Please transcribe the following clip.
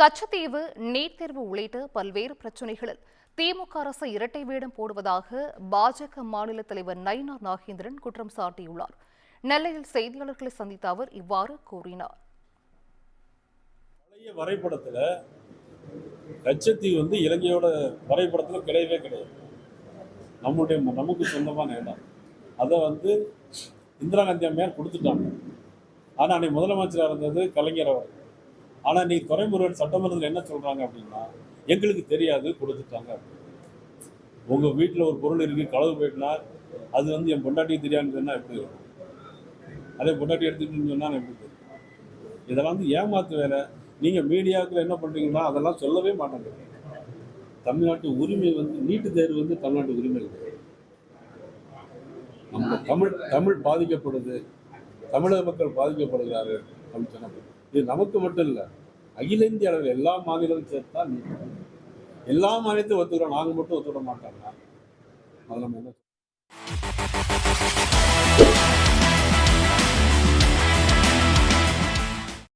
Katchatheevu, NEET தேர்வு உள்ளிட்ட பல்வேறு பிரச்சினைகளில் திமுக அரசு இரட்டை வேடம் போடுவதாக பாஜக மாநில தலைவர் நயினார் நாகேந்திரன் குற்றம் சாட்டியுள்ளார். நெல்லையில் செய்தியாளர்களை சந்தித்த அவர் இவ்வாறு கூறினார். பழைய வரைபடத்துல கச்சத்தீவு இலங்கையோட வரைபடத்துல கிடையவே கிடையாது. நமக்கு சொந்தமான இடம். அதை இந்திரா காந்தி அம்மையார் கொடுத்துட்டாங்க. ஆனா அன்னைக்கு முதலமைச்சராக இருந்தது கலைஞர் அவர். ஆனால் நீ துரைமுருகன் சட்டமன்றத்தில் என்ன சொல்கிறாங்க அப்படின்னா, எங்களுக்கு தெரியாது, கொடுத்துட்டாங்க. உங்கள் வீட்டில் ஒரு பொருள் இருக்குது, களவு போயிட்டுனா அது என் பொண்டாட்டிக்கு தெரியாதுன்னு சொன்னால் எப்படி இருக்கும்? அதே பொண்டாட்டி எடுத்துக்கிட்டுன்னு சொன்னால் எப்படி தெரியும்? இதெல்லாம் ஏமாத்து வேலை. நீங்கள் மீடியாவுக்குள்ள என்ன பண்ணுறீங்கன்னா அதெல்லாம் சொல்லவே மாட்டாங்க. தமிழ்நாட்டு உரிமை நீட்டு தேர்வு தமிழ்நாட்டு உரிமை இல்லை. நம்ம தமிழ் பாதிக்கப்படுது, தமிழக மக்கள் பாதிக்கப்படுகிறார்கள் அப்படின்னு சொன்ன இது நமக்கு மட்டும் இல்லை, அகில இந்திய அளவில் எல்லா மாநிலமும் சேர்த்தா எல்லா மாநிலத்தையும் ஒத்துக்கிறோம். நாங்கள் மட்டும் ஒத்துவிட மாட்டாங்க. அதில் நம்ம என்ன